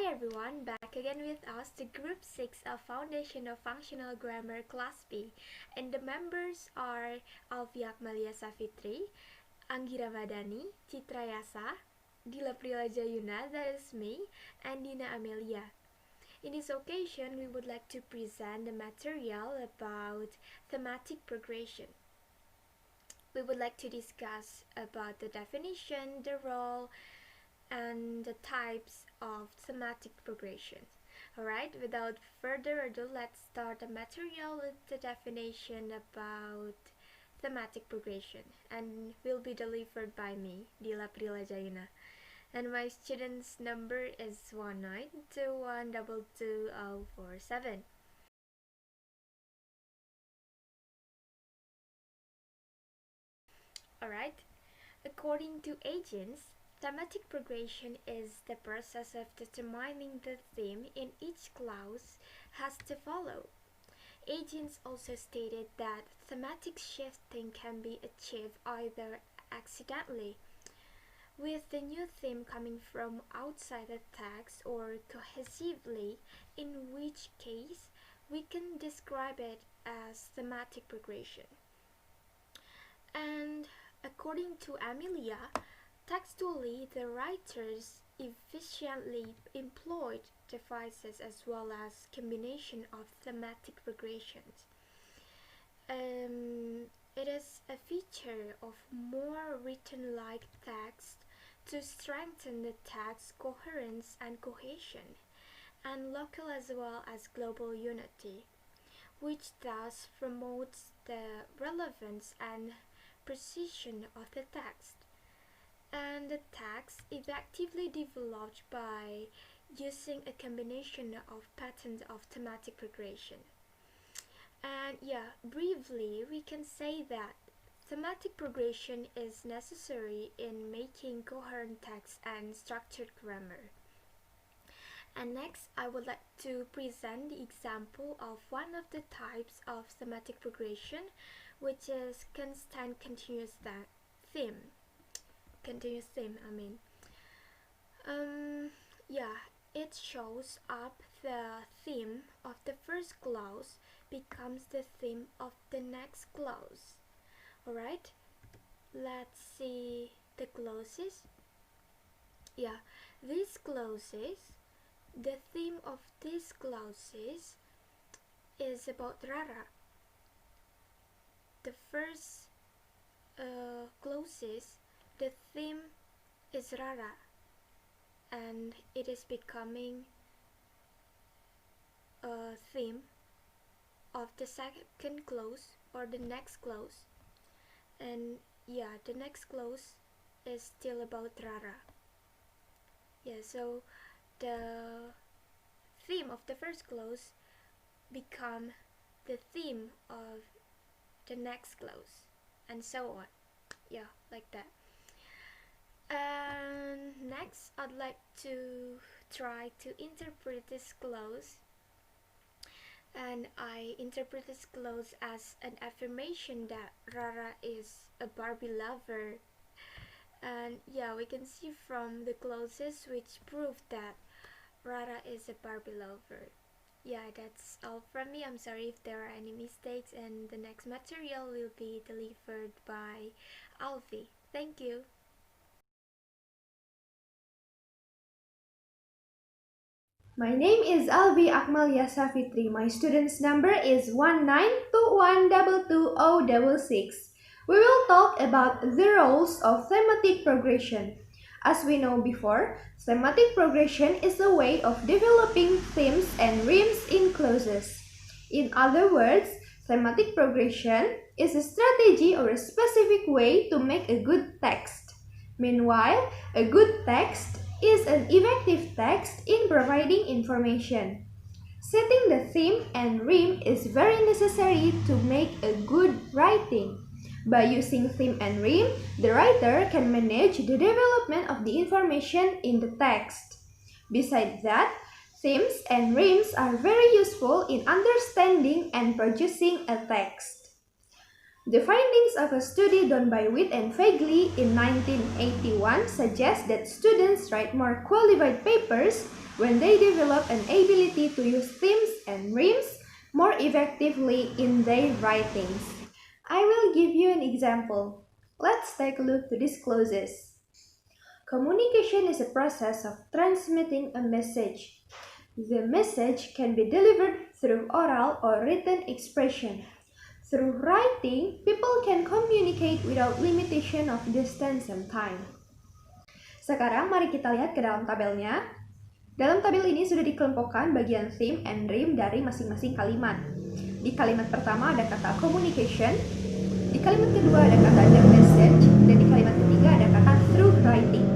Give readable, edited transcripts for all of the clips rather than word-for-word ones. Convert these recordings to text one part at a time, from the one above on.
everyone, back again with us, the Group 6 of Foundation of Functional Grammar Class B. And the members are Alvi, Aqmaliyah, Safitri, Anggiera Madhani, Citra Yasa, Dila, Prila, Jayuna, that is me, and Dina Amelia. In this occasion, we would like to present the material about thematic progression. We would like to discuss about the definition, the role, and the types of thematic progression. Alright, without further ado, let's start the material with the definition about thematic progression, and will be delivered by me, Dila, Prila, Jayuna. And my student's number is 1921222047. Alright, according to agents, thematic progression is the process of determining the theme in each clause has to follow. Agents also stated that thematic shifting can be achieved either accidentally, with the new theme coming from outside the text, or cohesively, in which case we can describe it as thematic progression. And according to Amelia, textually, the writers efficiently employed devices as well as combination of thematic progressions. It is a feature of more written-like text to strengthen the text coherence and cohesion, and local as well as global unity, which thus promotes the relevance and precision of the text. And the text effectively developed by using a combination of patterns of thematic progression. And briefly, we can say that thematic progression is necessary in making coherent text and structured grammar. And next, I would like to present the example of one of the types of thematic progression, which is constant continuous theme. It shows up the theme of the first clause becomes the theme of the next clause. Alright, let's see the clauses. These clauses, the theme of these clauses is about Rara. The first clauses, the theme is Rara, and it is becoming a theme of the second clause or the next clause. And the next clause is still about Rara. So the theme of the first clause become the theme of the next clause, and so on. Like that. And next, I'd like to try to interpret this clause, and I interpret this clause as an affirmation that Rara is a Barbie lover. And we can see from the clauses which prove that Rara is a Barbie lover. That's all from me. I'm sorry if there are any mistakes, and the next material will be delivered by Alvi. Thank you. My name is Alvi Aqmaliyah Safitri. My student's number is 1921222066. We will talk about the roles of thematic progression. As we know before, thematic progression is a way of developing themes and rhymes in clauses. In other words, thematic progression is a strategy or a specific way to make a good text. Meanwhile, a good text is an effective text in providing information. Setting the theme and rhyme is very necessary to make a good writing. By using theme and rhyme, the writer can manage the development of the information in the text. Besides that, themes and rhymes are very useful in understanding and producing a text. The findings of a study done by Witt and Fegley in 1981 suggest that students write more qualified papers when they develop an ability to use themes and rhymes more effectively in their writings. I will give you an example. Let's take a look to these clauses. Communication is a process of transmitting a message. The message can be delivered through oral or written expression. Through writing, people can communicate without limitation of distance and time. Sekarang mari kita lihat ke dalam tabelnya. Dalam tabel ini sudah dikelompokkan bagian theme and rhyme dari masing-masing kalimat. Di kalimat pertama ada kata communication, di kalimat kedua ada kata the message, dan di kalimat ketiga ada kata through writing.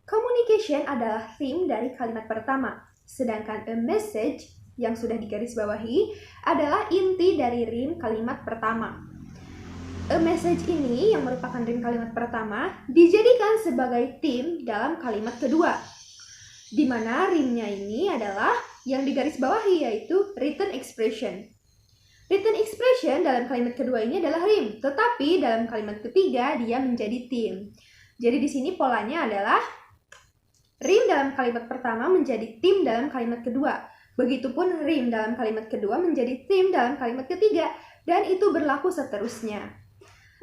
Communication adalah theme dari kalimat pertama, sedangkan a message yang sudah digarisbawahi adalah inti dari rhyme kalimat pertama. A message ini yang merupakan rhyme kalimat pertama dijadikan sebagai theme dalam kalimat kedua, di mana rhyme-nya ini adalah yang digarisbawahi yaitu written expression. Written expression dalam kalimat kedua ini adalah rhyme, tetapi dalam kalimat ketiga dia menjadi theme. Jadi di sini polanya adalah rhyme dalam kalimat pertama menjadi theme dalam kalimat kedua. Begitupun rhyme dalam kalimat kedua menjadi theme dalam kalimat ketiga, dan itu berlaku seterusnya.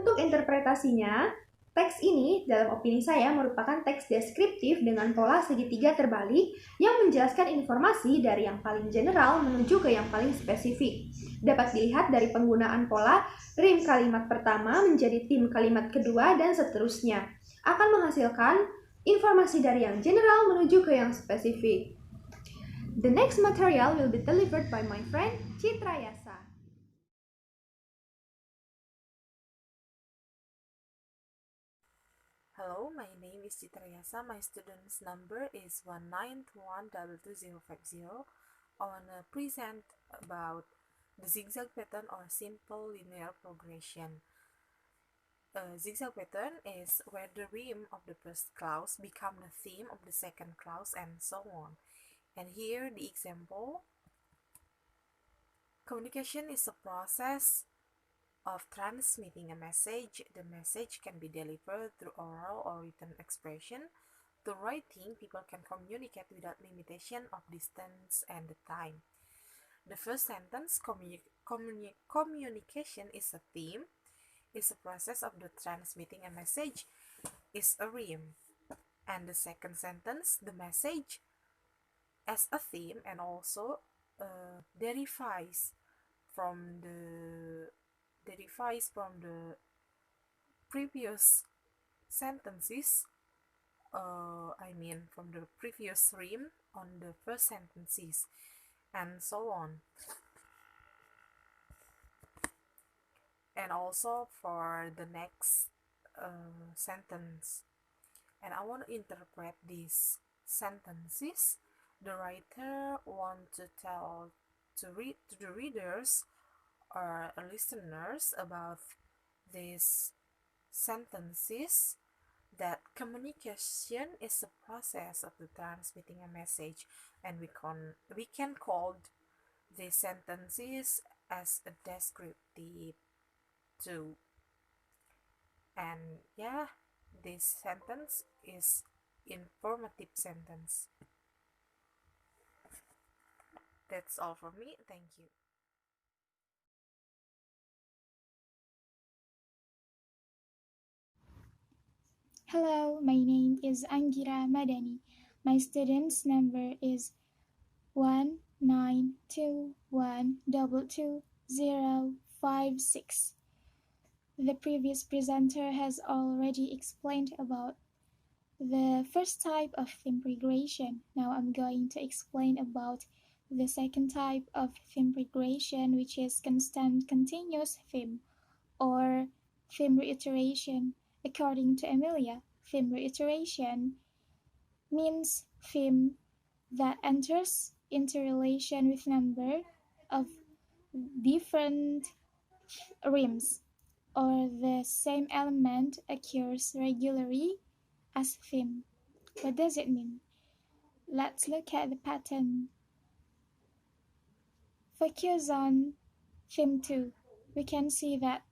Untuk interpretasinya, teks ini dalam opini saya merupakan teks deskriptif dengan pola segitiga terbalik yang menjelaskan informasi dari yang paling general menuju ke yang paling spesifik. Dapat dilihat dari penggunaan pola rhyme kalimat pertama menjadi theme kalimat kedua dan seterusnya. Akan menghasilkan informasi dari yang general menuju ke yang spesifik. The next material will be delivered by my friend Citra Yasa. Hello, my name is Citra Yasa. My student's number is 192122050. I want to present about the zigzag pattern or simple linear progression. A zigzag pattern is where the rhyme of the first clause become the theme of the second clause and so on. And here the example. Communication is a process of transmitting a message. The message can be delivered through oral or written expression. Through writing, people can communicate without limitation of distance and the time. The first sentence, communication is a theme, is a process of the transmitting a message, is a rhyme. And the second sentence, the message as a theme and also derives from the previous sentences, from the previous rhyme on the first sentences, and so on. And also for the next sentence. And I want to interpret these sentences. The writer wants to tell to the readers or listeners about these sentences that communication is a process of the transmitting a message, and we can call these sentences as a descriptive too. And yeah, this sentence is informative sentence. That's all for me. Thank you. Hello, my name is Anggiera Madhani. My student's number is 192122056. The previous presenter has already explained about the first type of theme progression. Now I'm going to explain about the second type of theme progression, which is constant continuous theme or theme reiteration. According to Amelia, theme reiteration means theme that enters into relation with number of different rhymes, or the same element occurs regularly as theme. What does it mean? Let's look at the pattern. Focus on theme 2. We can see that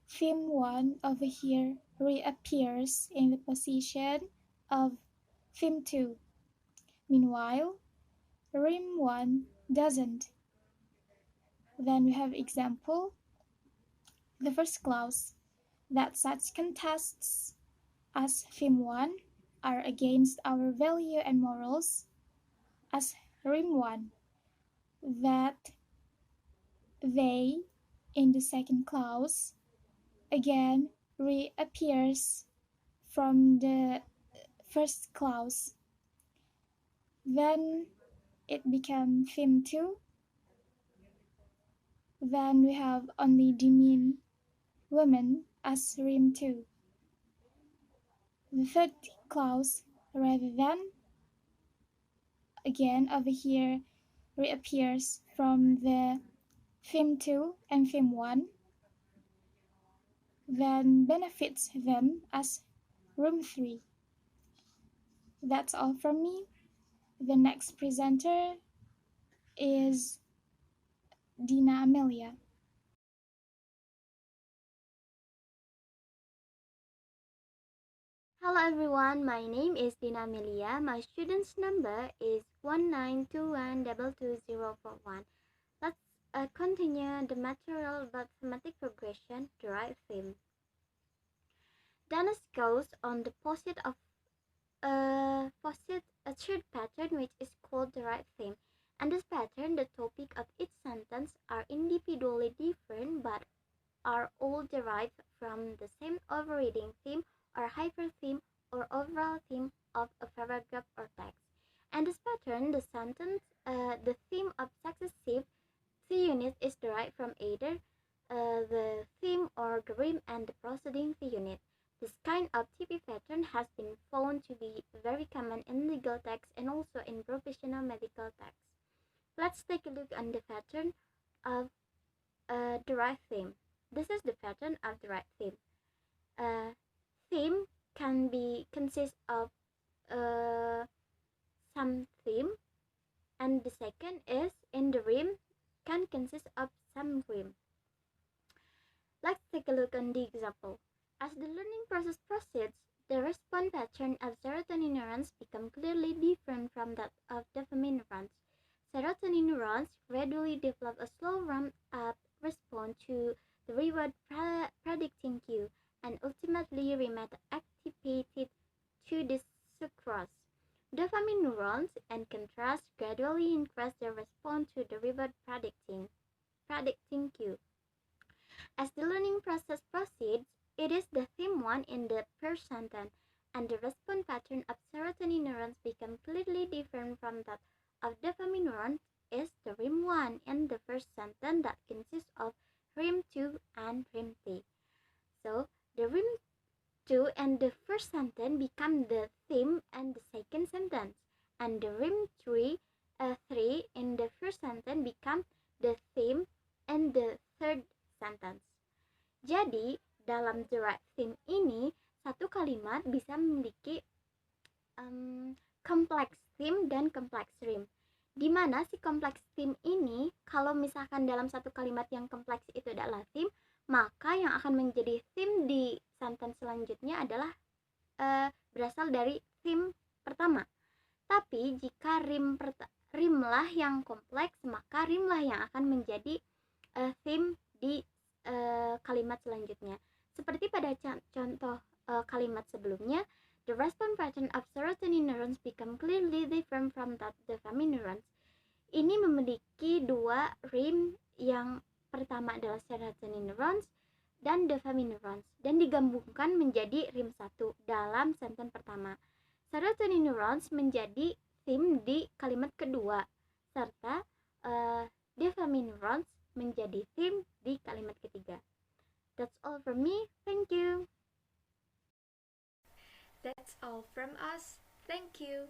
theme 1 over here reappears in the position of theme 2. Meanwhile, rhyme 1 doesn't. Then we have example. The first clause that such contests as theme 1 are against our value and morals, as rhyme 1, that they in the second clause again reappears from the first clause. Then it becomes theme 2. Then we have only demean women as rhyme 2. The third clause, rather than, again over here reappears from the theme 2 and theme 1, then benefits them as room 3. That's all from me. The next presenter is Dina Amelia. Hello everyone, my name is Dina Amelia. My student's number is 1921222041. Let's continue the material about thematic progression, derived theme. Dennis goes on the posit of a third pattern which is called derived theme. And this pattern, the topic of each sentence are individually different but are all derived from the same overriding theme or hypertheme or overall theme of a paragraph or text. And this pattern, the sentence, the theme of successive units is derived from either the theme or the rhyme and the preceding unit. This kind of TP pattern has been found to be very common in legal texts and also in professional medical texts. Let's take a look on the pattern of derived theme. This is the pattern of derived theme. Theme can consist of some theme, and the second is in the rhyme can consist of some rhyme. Let's take a look on the example. As the learning process proceeds, the response pattern of serotonin neurons become clearly different from that of dopamine neurons. Serotonin neurons gradually develop a slow ramp-up response to the reward predicting cue and ultimately remain activated to the sucrose. Dopamine neurons, in contrast, gradually increase their response to the reward predicting cue. As the learning process proceeds, it is the theme 1 in the first sentence, and the response pattern of serotonin neurons become clearly different from that of dopamine neurons is the rhyme 1 in the first sentence that consists of rhyme 2 and rhyme 3. So, the rhyme 2 and the first sentence become the theme and the second sentence, and the rhyme 3 in the first sentence become the theme and the third sentence. Jadi, dalam derived theme ini, satu kalimat bisa memiliki kompleks theme dan kompleks rhyme. Di mana si kompleks theme ini, kalau misalkan dalam satu kalimat yang kompleks itu adalah theme, maka yang akan menjadi theme di sentence selanjutnya adalah berasal dari theme pertama. Tapi jika rhyme lah yang kompleks, maka rhyme lah yang akan menjadi theme di kalimat selanjutnya. Seperti pada contoh kalimat sebelumnya, the response pattern of serotonin neurons become clearly different from that dopamine neurons. Ini memiliki dua rhyme, yang pertama adalah serotonin neurons dan dopamine neurons, dan digabungkan menjadi rhyme 1 dalam sentence pertama. Serotonin neurons menjadi theme di kalimat kedua, serta dopamine neurons menjadi theme di kalimat ketiga. That's all from me. Thank you. That's all from us. Thank you.